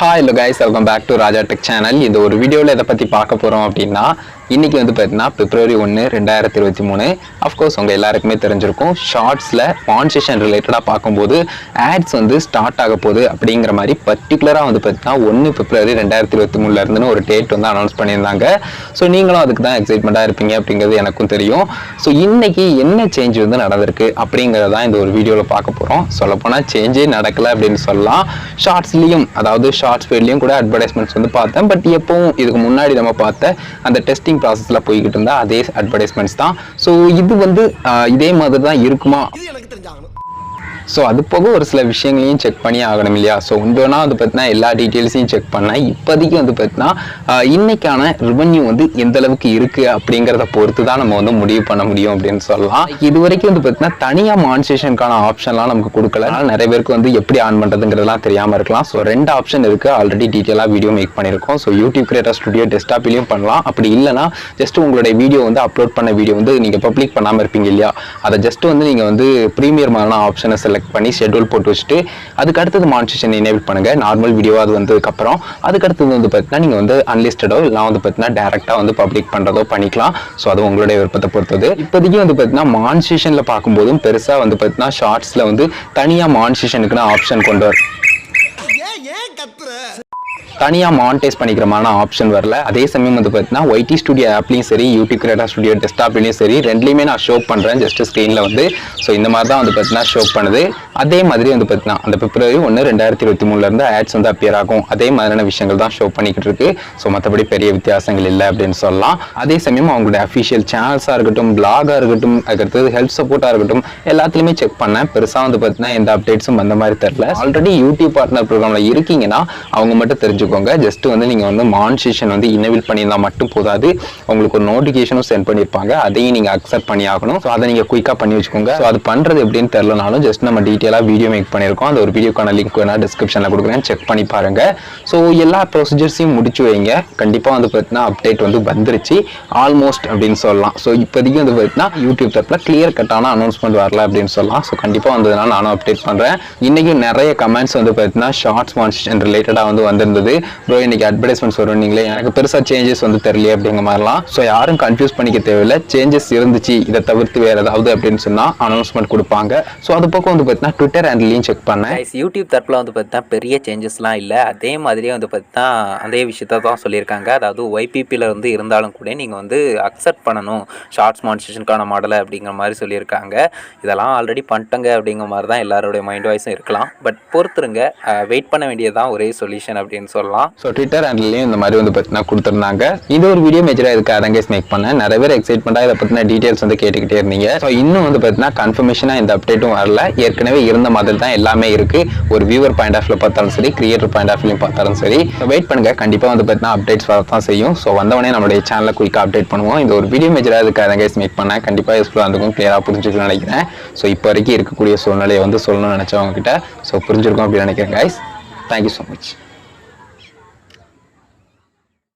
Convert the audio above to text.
Hi hello guys, welcome back to Raja Tech channel. இந்த ஒரு வீடியோல எதை பத்தி பார்க்க போறோம் அப்படின்னா இன்னைக்கு வந்து பார்த்தீங்கன்னா February 1 2023 of course உங்க எல்லாருக்குமே தெரிஞ்சிருக்கும் ஷார்ட்ஸ்ல மானிடைசேஷன் ரிலேட்டடா பாக்கும்போது ads வந்து ஸ்டார்ட் ஆக போகுது அப்படிங்கிற மாதிரி பர்టిక్యులரா வந்து பார்த்தீங்கன்னா 1 February 2023 ல இருந்து ஒரு டேட் வந்து அனௌன்ஸ் பண்ணிருந்தாங்க. சோ நீங்களும் அதுக்கு தான் எக்ஸைட்மெண்டா இருப்பீங்க அப்படிங்கிறது எனக்கும் தெரியும். சோ இன்னைக்கு என்ன சேஞ்ச் வந்து நடந்திருக்கு அப்படிங்கறத தான் இந்த ஒரு வீடியோல பார்க்க போறோம். சொல்லப்போனா சேஞ்சே நடக்கல அப்படின்னு சொல்லலாம். ஷார்ட்ஸ்லயும் அதாவது ஷார்ட்ஸ் ஃபீல்ட்லயும் கூட அட்வர்டைஸ்மெண்ட்ஸ் வந்து பார்த்தேன். பட் எப்பவும் இதுக்கு முன்னாடி நம்ம பார்த்த அந்த டெஸ்டிங் ப்ராசஸ்ல போய்கிட்டு இருந்தா அதே அட்வர்டைஸ்மெண்ட்ஸ் தான். ஸோ இது வந்து இதே மாதிரி தான் இருக்குமா? ஸோ அது போக ஒரு சில விஷயங்களையும் செக் பண்ணி ஆகணும் இல்லையா? ஸோ உண்டோனா வந்து பார்த்தீங்கன்னா எல்லா டீட்டெயில்ஸையும் செக் பண்ணேன். இப்போதைக்கு வந்து பார்த்தீங்கன்னா இன்னைக்கான ரெவன்யூ வந்து எந்த அளவுக்கு இருக்கு அப்படிங்கிறத பொறுத்து தான் நம்ம வந்து முடிவு பண்ண முடியும் அப்படின்னு சொல்லலாம். இது வரைக்கும் வந்து பார்த்தீங்கன்னா தனியாக மானிடைசேஷனுக்கான ஆப்ஷன்லாம் நமக்கு கொடுக்கல. நிறைய பேருக்கு வந்து எப்படி ஆன் பண்ணுறதுங்கிறதுலாம் தெரியாமல் இருக்கலாம். ஸோ 2 ஆப்ஷன் இருக்கு. ஆல்ரெடி டீட்டெயிலாக வீடியோ மேக் பண்ணியிருக்கோம். ஸோ யூடியூப் கிரியேட்டர் ஸ்டுடியோ டெஸ்க்டாப்லையும் பண்ணலாம். அப்படி இல்லைனா ஜஸ்ட் உங்களுடைய வீடியோ வந்து அப்லோட் பண்ண வீடியோ வந்து நீங்கள் பப்ளிக் பண்ணாமல் இருப்பீங்க இல்லையா? அதை ஜஸ்ட் வந்து நீங்கள் வந்து ப்ரீமியர் மாதிரியான ஆப்ஷனை செலக்ட் பண்ணி ஷெட்யூல் போட்டு வச்சுட்டு அதுக்கு அடுத்தது மானிடைசேஷன் எனேபிள் பண்ணுங்க. நார்மல் வீடியோ அது வந்ததுக்கு அப்புறம் அதுக்கு அடுத்தது வந்து பார்த்தீங்கன்னா நீங்க வந்து அன்லிஸ்டடோ இல்லை வந்து பார்த்தீங்கன்னா டைரக்டா வந்து பப்ளிக் பண்றதோ பண்ணிக்கலாம். ஸோ அது உங்களுடைய விருப்பத்தை பொறுத்தது. இப்போதைக்கு வந்து பார்த்தீங்கன்னா மானிடைசேஷன்ல பார்க்கும்போதும் பெருசா வந்து பார்த்தீங்கன்னா ஷார்ட்ஸ்ல வந்து தனியா மானிடைசேஷனுக்குன்னு ஆப்ஷன் கொண்டு வர தனியாக மானிடைஸ் பண்ணிக்கிறமான ஆப்ஷன் வரல. அதே சமயம் வந்து பார்த்தீங்கன்னா ஒய்டி ஸ்டுடியோ ஆப்லையும் சரி யூடியூப் கிரியேட்டர் ஸ்டுடியோ டெஸ்க்டாப்லையும் சரி ரெண்டுலையுமே நான் ஷோ பண்ணுறேன் ஜஸ்ட் ஸ்க்ரீனில் வந்து. ஸோ இந்த மாதிரி தான் வந்து பார்த்தீங்கன்னா ஷோ பண்ணுது. அதே மாதிரி வந்து பார்த்தீங்கன்னா அந்த February 1 2023 ஆட்ஸ் வந்து அப்பியர் ஆகும். அதே மாதிரியான விஷயங்கள் தான் ஷோ பண்ணிக்கிட்டு இருக்கு. ஸோ மற்றபடி பெரிய வித்தியாசங்கள் இல்லை அப்படின்னு சொல்லலாம். அதே சமயம் அவங்களுடைய அஃபிஷியல் சேனல்ஸாக இருக்கட்டும், பிளாகாக இருக்கட்டும், அதுக்கடுத்தது ஹெல்ப் சப்போர்ட்டாக இருக்கட்டும், எல்லாத்துலேயுமே செக் பண்ணேன். பெருசாக வந்து பார்த்தீங்கன்னா எந்த அப்டேட்ஸும் அந்த மாதிரி தெரியல. ஆல்ரெடி யூடியூப் பார்ட்னர் ப்ரோக்ராமில் இருக்கீங்கன்னா அவங்க மட்டும் தெரிஞ்சுக்கோங்க. ஜஸ்ட் வந்து நீங்க வந்து மானிடைசேஷன் வந்து எனேபிள் பண்ணியிருந்தா மட்டும் போதாது, உங்களுக்கு ஒரு நோட்டிஃபிகேஷனும் சென்ட் பண்ணியிருப்பாங்க. அதையும் நீங்க அக்செப்ட் பண்ணி ஆகணும். ஸோ அதை நீங்க குயிக்கா பண்ணி வச்சுக்கோங்க. ஸோ அது பண்றது எப்படின்னு தெரியலனாலும் ஜஸ்ட் நம்ம டீட்டெயிலாக வீடியோ மேக் பண்ணியிருக்கோம். அந்த ஒரு வீடியோக்கான லிங்க் வேணா டிஸ்கிரிப்ஷன்ல கொடுக்குறேன், செக் பண்ணி பாருங்க. ஸோ எல்லா ப்ரொசீஜர்ஸையும் முடிச்சு வைங்க. கண்டிப்பா வந்து பார்த்தீங்கன்னா அப்டேட் வந்து வந்துருச்சு ஆல்மோஸ்ட் அப்படின்னு சொல்லலாம். ஸோ இப்போதைக்கு வந்து பார்த்தீங்கன்னா யூடியூப் தரப்புல கிளியர் கட்டான அனௌன்ஸ்மெண்ட் வரல அப்படின்னு சொல்லலாம். ஸோ கண்டிப்பா வந்ததுனால நானும் அப்டேட் பண்றேன். இன்னைக்கு நிறைய கமெண்ட்ஸ் வந்து பார்த்தீங்கன்னா ஷார்ட்ஸ் மானிடைசேஷன் ரிலேட்டடா வந்து வந்திருந்தது. ப்ரோ இன்னைக்கு அட்வர்டைஸ்மெண்ட்ஸ் வரும் நீங்களே, எனக்கு பெருசா சேஞ்சஸ் வந்து தெரியல அப்படிங்கிற மாதிரிலாம். ஸோ யாரும் கன்ஃபியூஸ் பண்ணிக்க தேவையில்லை. சேஞ்சஸ் இருந்துச்சு, இதை தவிர்த்து வேற ஏதாவது அப்படின்னு சொன்னா அனௌன்ஸ்மெண்ட் கொடுப்பாங்க. ஸோ அது பக்கம் வந்து பார்த்தீங்கன்னா ட்விட்டர் ஹேண்ட்லையும் செக் பண்ணேன். யூடியூப் தரப்பில் வந்து பார்த்தீங்கன்னா பெரிய சேஞ்சஸ்லாம் இல்லை. அதே மாதிரியே வந்து பார்த்தீங்கன்னா அதே விஷயத்த தான் சொல்லியிருக்காங்க. அதாவது ஒய்பிபியில் வந்து இருந்தாலும் கூட நீங்கள் வந்து அக்செப்ட் பண்ணணும் ஷார்ட்ஸ் மானிடைசேஷனுக்கான மாடலை அப்படிங்கிற மாதிரி சொல்லியிருக்காங்க. இதெல்லாம் ஆல்ரெடி பண்ணிட்டங்க அப்படிங்கிற மாதிரி தான் எல்லாருடைய மைண்ட் வாய்ஸும் இருக்கலாம். பட் பொறுத்துருங்க, வெயிட் பண்ண வேண்டியதுதான் ஒரே சொல்யூஷன் அப்படின்னு சொல்லலாம். ஸோ ட்விட்டர் ஹேண்ட்லையும் இந்த மாதிரி வந்து பார்த்தீங்கன்னா கொடுத்துருந்தாங்க. இது ஒரு வீடியோ மேஜராக இதுக்கு அதங்க மேக் பண்ணேன். நிறைய பேர் எக்ஸைட்மெண்ட்டாக இதை பற்றின டீட்டெயில்ஸ் வந்து கேட்டுக்கிட்டே இருந்தீங்க. ஸோ இன்னும் வந்து பார்த்தீங்கன்னா கன்ஃபர்மேஷனாக இந்த அப்டேட்டும் வரல. ஏற்கனவே இருந்த மாதிரி தான் எல்லாமே இருக்கு. ஒரு வியூவர் பாயிண்ட் ஆஃப்ல பார்த்தாலும் சரி, கிரியேட்டர் பாயிண்ட் ஆஃப்லையும் பார்த்தாலும் சரி. வெயிட் பண்ணுங்க, கண்டிப்பாக வந்து பார்த்தீங்கன்னா அப்டேட்ஸ் வரதான் செய்யும். ஸோ வந்தவனே நம்மளுடைய சேனலை குயிக்காக அப்டேட் பண்ணுவோம். இந்த ஒரு வீடியோ மேஜராக இதுக்கு அதங்க மேக் பண்ணேன். கண்டிப்பாக யூஸ்ஃபுல்லாக இருந்துக்கும், கிளியராக புரிஞ்சுக்கணும்னு நினைக்கிறேன். ஸோ இப்போ வரைக்கும் இருக்கக்கூடிய சூழ்நிலையை வந்து சொல்லணும்னு நினைச்சவங்க கிட்ட ஸோ புரிஞ்சிருக்கும் அப்படின்னு நினைக்கிறேன் கைஸ். Thank you so much.